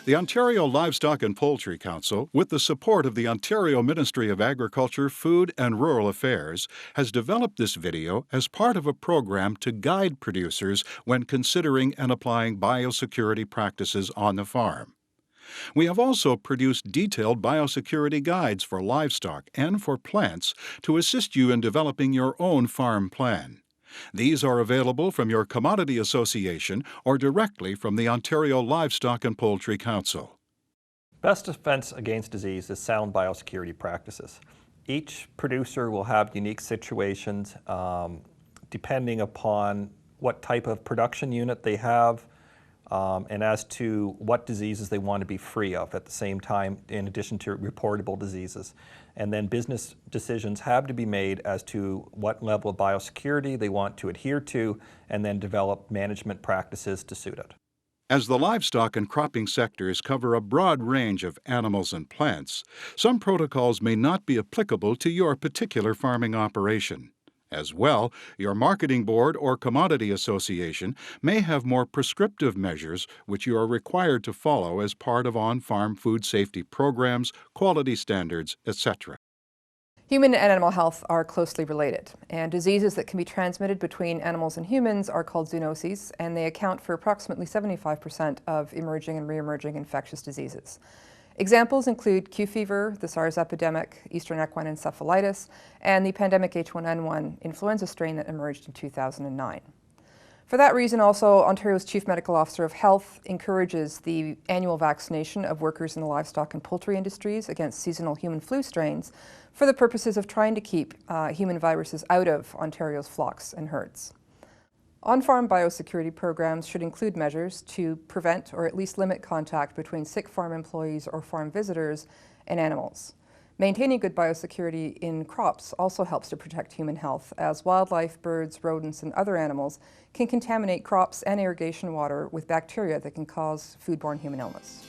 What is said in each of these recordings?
The Ontario Livestock and Poultry Council, with the support of the Ontario Ministry of Agriculture, Food and Rural Affairs, has developed this video as part of a program to guide producers when considering and applying biosecurity practices on the farm. We have also produced detailed biosecurity guides for livestock and for plants to assist you in developing your own farm plan. These are available from your Commodity Association or directly from the Ontario Livestock and Poultry Council. Best defense against disease is sound biosecurity practices. Each producer will have unique situations depending upon what type of production unit they have and as to what diseases they want to be free of at the same time, in addition to reportable diseases. And then business decisions have to be made as to what level of biosecurity they want to adhere to, and then develop management practices to suit it. As the livestock and cropping sectors cover a broad range of animals and plants, some protocols may not be applicable to your particular farming operation. As well, your marketing board or commodity association may have more prescriptive measures which you are required to follow as part of on-farm food safety programs, quality standards, etc. Human and animal health are closely related, and diseases that can be transmitted between animals and humans are called zoonoses, and they account for approximately 75% of emerging and re-emerging infectious diseases. Examples include Q fever, the SARS epidemic, Eastern equine encephalitis, and the pandemic H1N1 influenza strain that emerged in 2009. For that reason also, Ontario's Chief Medical Officer of Health encourages the annual vaccination of workers in the livestock and poultry industries against seasonal human flu strains for the purposes of trying to keep human viruses out of Ontario's flocks and herds. On-farm biosecurity programs should include measures to prevent or at least limit contact between sick farm employees or farm visitors and animals. Maintaining good biosecurity in crops also helps to protect human health, as wildlife, birds, rodents, and other animals can contaminate crops and irrigation water with bacteria that can cause foodborne human illness.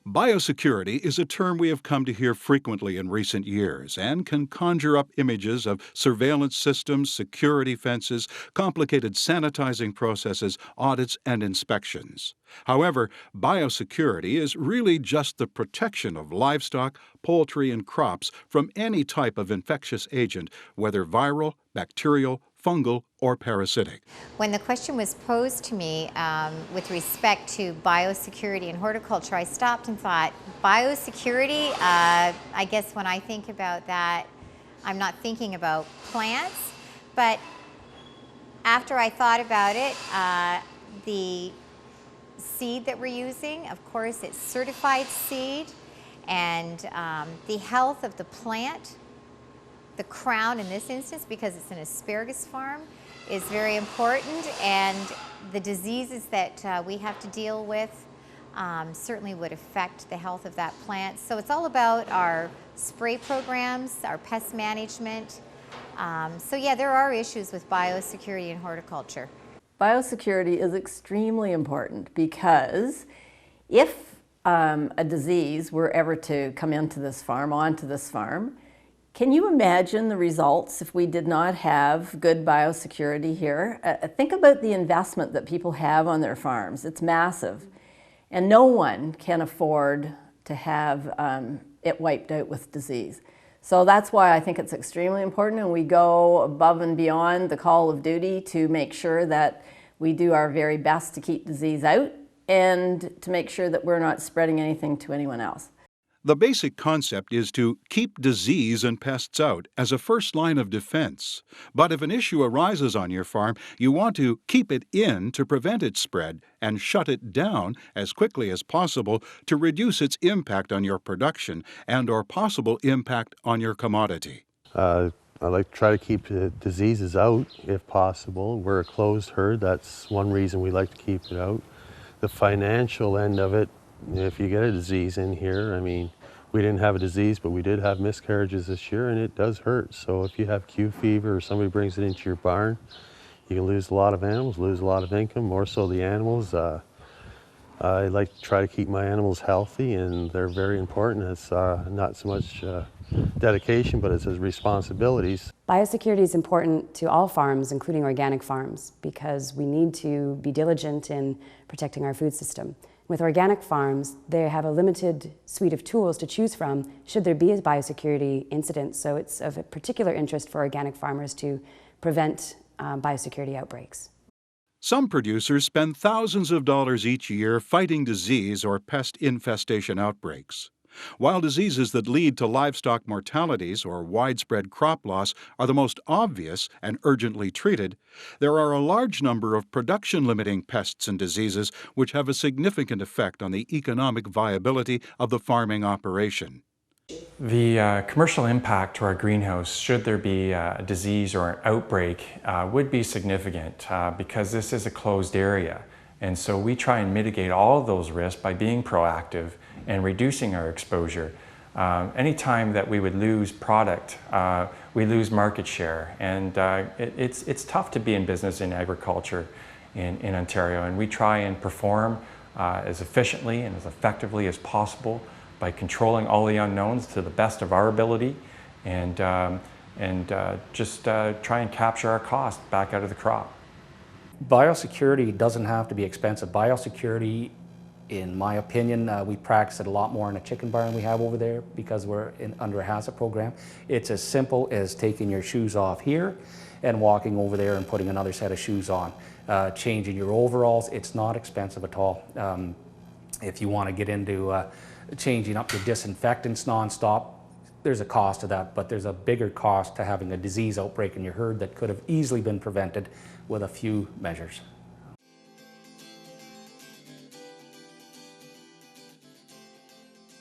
Biosecurity is a term we have come to hear frequently in recent years and can conjure up images of surveillance systems, security fences, complicated sanitizing processes, audits, and inspections. However, biosecurity is really just the protection of livestock, poultry, and crops from any type of infectious agent, whether viral, bacterial, fungal, or parasitic. When the question was posed to me with respect to biosecurity in horticulture, I stopped and thought, biosecurity, I guess when I think about that, I'm not thinking about plants, but after I thought about it, the seed that we're using, of course, it's certified seed, and the health of the plant, the crown in this instance, because it's an asparagus farm, is very important, and the diseases that we have to deal with certainly would affect the health of that plant. So it's all about our spray programs, our pest management. So yeah, there are issues with biosecurity in horticulture. Biosecurity is extremely important because if a disease were ever to come into this farm, onto this farm, can you imagine the results if we did not have good biosecurity here? Think about the investment that people have on their farms. It's massive. And no one can afford to have it wiped out with disease. So that's why I think it's extremely important, and we go above and beyond the call of duty to make sure that we do our very best to keep disease out and to make sure that we're not spreading anything to anyone else. The basic concept is to keep disease and pests out as a first line of defense. But if an issue arises on your farm, you want to keep it in to prevent its spread and shut it down as quickly as possible to reduce its impact on your production and/or possible impact on your commodity. I like to try to keep diseases out if possible. We're a closed herd. That's one reason we like to keep it out. The financial end of it, if you get a disease in here, I mean, we didn't have a disease, but we did have miscarriages this year, and it does hurt. So if you have Q fever or somebody brings it into your barn, you can lose a lot of animals, lose a lot of income, more so the animals. I like to try to keep my animals healthy, and they're very important. It's not so much dedication, but it's his responsibilities. Biosecurity is important to all farms, including organic farms, because we need to be diligent in protecting our food system. With organic farms, they have a limited suite of tools to choose from should there be a biosecurity incident, so it's of a particular interest for organic farmers to prevent biosecurity outbreaks. Some producers spend thousands of dollars each year fighting disease or pest infestation outbreaks. While diseases that lead to livestock mortalities or widespread crop loss are the most obvious and urgently treated, there are a large number of production-limiting pests and diseases which have a significant effect on the economic viability of the farming operation. The commercial impact to our greenhouse, should there be a disease or an outbreak, would be significant because this is a closed area. And so we try and mitigate all of those risks by being proactive and reducing our exposure. Anytime that we would lose product, we lose market share. And it's tough to be in business in agriculture in Ontario. And we try and perform as efficiently and as effectively as possible by controlling all the unknowns to the best of our ability and just try and capture our cost back out of the crop. Biosecurity doesn't have to be expensive. Biosecurity, in my opinion, we practice it a lot more in a chicken barn we have over there because we're under a HACCP program. It's as simple as taking your shoes off here and walking over there and putting another set of shoes on. Changing your overalls, it's not expensive at all. If you want to get into changing up your disinfectants nonstop, there's a cost to that, but there's a bigger cost to having a disease outbreak in your herd that could have easily been prevented with a few measures.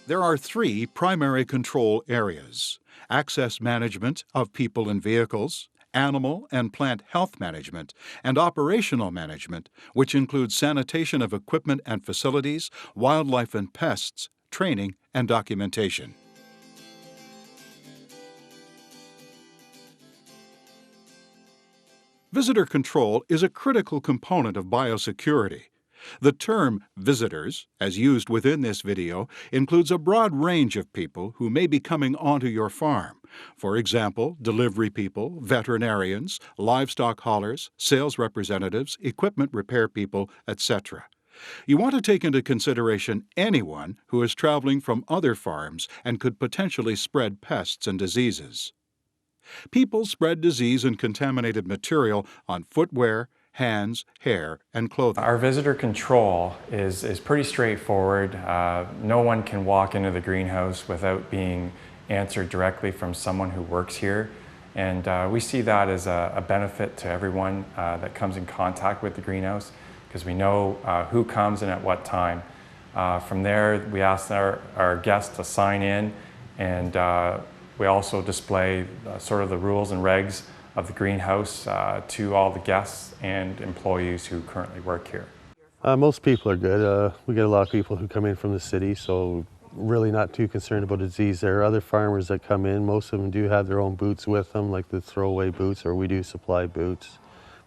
There are three primary control areas: access management of people and vehicles, animal and plant health management, and operational management, which includes sanitation of equipment and facilities, wildlife and pests, training, and documentation. Visitor control is a critical component of biosecurity. The term visitors, as used within this video, includes a broad range of people who may be coming onto your farm. For example, delivery people, veterinarians, livestock haulers, sales representatives, equipment repair people, etc. You want to take into consideration anyone who is traveling from other farms and could potentially spread pests and diseases. People spread disease and contaminated material on footwear, hands, hair, and clothing. Our visitor control is pretty straightforward. No one can walk into the greenhouse without being answered directly from someone who works here. And we see that as a benefit to everyone that comes in contact with the greenhouse, because we know who comes and at what time. From there, we ask our guests to sign in, and we also display sort of the rules and regs of the greenhouse to all the guests and employees who currently work here. Most people are good. We get a lot of people who come in from the city, so really not too concerned about disease. There are other farmers that come in. Most of them do have their own boots with them, like the throwaway boots, or we do supply boots.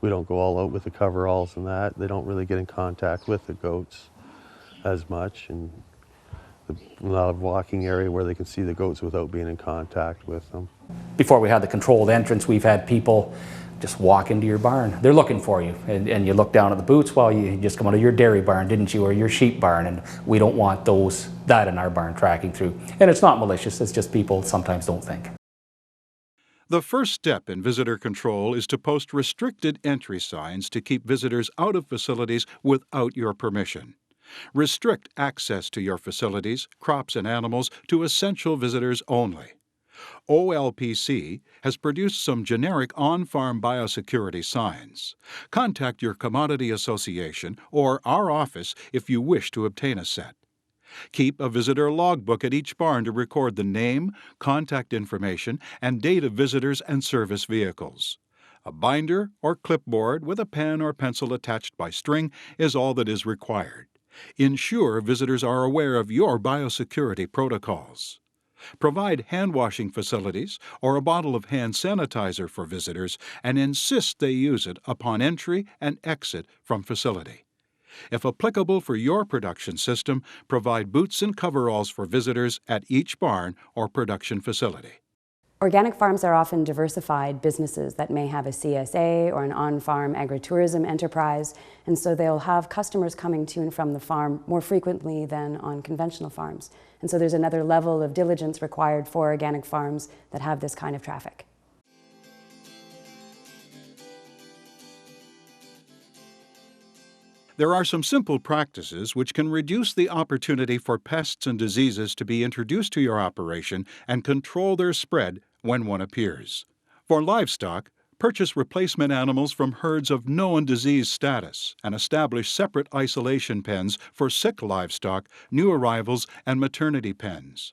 We don't go all out with the coveralls and that. They don't really get in contact with the goats as much, and a lot of walking area where they can see the goats without being in contact with them. Before we had the controlled entrance, we've had people just walk into your barn. They're looking for you, and you look down at the boots. Well, you just come out of your dairy barn, didn't you, or your sheep barn, and we don't want that in our barn tracking through. And it's not malicious, it's just people sometimes don't think. The first step in visitor control is to post restricted entry signs to keep visitors out of facilities without your permission. Restrict access to your facilities, crops, and animals to essential visitors only. Ontlpc has produced some generic on-farm biosecurity signs. Contact your commodity association or our office if you wish to obtain a set. Keep a visitor logbook at each barn to record the name, contact information, and date of visitors and service vehicles. A binder or clipboard with a pen or pencil attached by string is all that is required. Ensure visitors are aware of your biosecurity protocols. Provide hand-washing facilities or a bottle of hand sanitizer for visitors and insist they use it upon entry and exit from facility. If applicable for your production system, provide boots and coveralls for visitors at each barn or production facility. Organic farms are often diversified businesses that may have a CSA or an on-farm agritourism enterprise, and so they'll have customers coming to and from the farm more frequently than on conventional farms. And so there's another level of diligence required for organic farms that have this kind of traffic. There are some simple practices which can reduce the opportunity for pests and diseases to be introduced to your operation and control their spread when one appears. For livestock, purchase replacement animals from herds of known disease status and establish separate isolation pens for sick livestock, new arrivals, and maternity pens.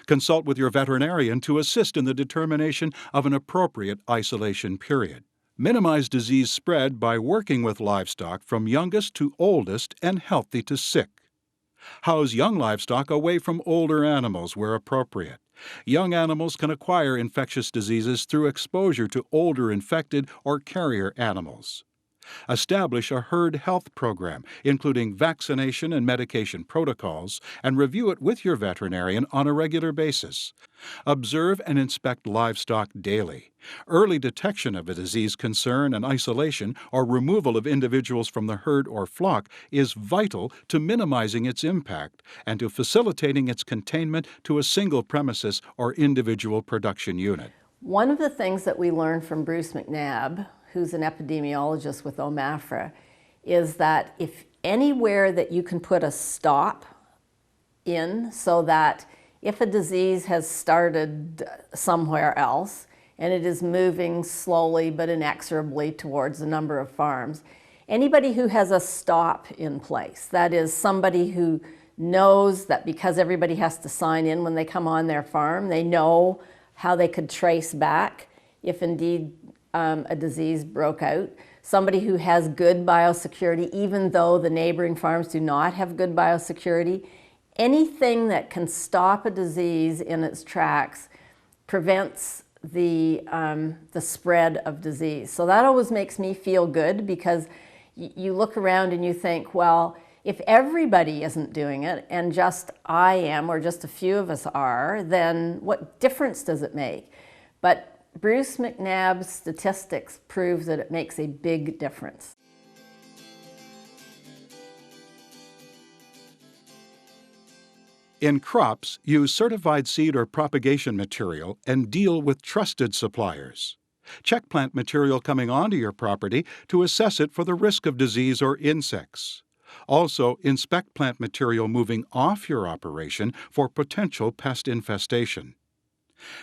Consult with your veterinarian to assist in the determination of an appropriate isolation period. Minimize disease spread by working with livestock from youngest to oldest and healthy to sick. House young livestock away from older animals where appropriate. Young animals can acquire infectious diseases through exposure to older infected or carrier animals. Establish a herd health program, including vaccination and medication protocols, and review it with your veterinarian on a regular basis. Observe and inspect livestock daily. Early detection of a disease concern and isolation or removal of individuals from the herd or flock is vital to minimizing its impact and to facilitating its containment to a single premises or individual production unit. One of the things that we learned from Bruce McNabb, who's an epidemiologist with OMAFRA, is that if anywhere that you can put a stop in so that if a disease has started somewhere else and it is moving slowly but inexorably towards a number of farms, anybody who has a stop in place, that is somebody who knows that because everybody has to sign in when they come on their farm, they know how they could trace back if indeed a disease broke out. Somebody who has good biosecurity, even though the neighboring farms do not have good biosecurity. Anything that can stop a disease in its tracks prevents the spread of disease. So that always makes me feel good, because you look around and you think, well, if everybody isn't doing it and just I am or just a few of us are, then what difference does it make? But Bruce McNabb's statistics prove that it makes a big difference. In crops, use certified seed or propagation material and deal with trusted suppliers. Check plant material coming onto your property to assess it for the risk of disease or insects. Also, inspect plant material moving off your operation for potential pest infestation.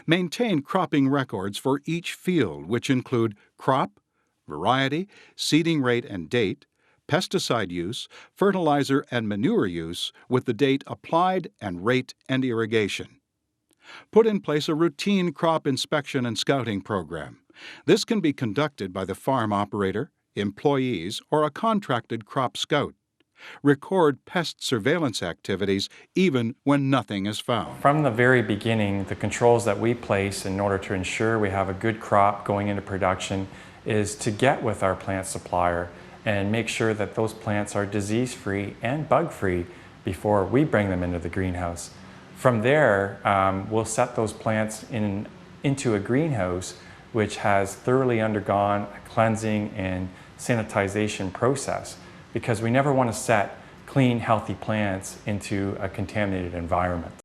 Maintain cropping records for each field, which include crop, variety, seeding rate and date, pesticide use, fertilizer and manure use with the date applied and rate and irrigation. Put in place a routine crop inspection and scouting program. This can be conducted by the farm operator, employees, or a contracted crop scout. Record pest surveillance activities even when nothing is found. From the very beginning, the controls that we place in order to ensure we have a good crop going into production is to get with our plant supplier and make sure that those plants are disease-free and bug-free before we bring them into the greenhouse. From there, we'll set those plants into a greenhouse which has thoroughly undergone a cleansing and sanitization process, because we never want to set clean, healthy plants into a contaminated environment.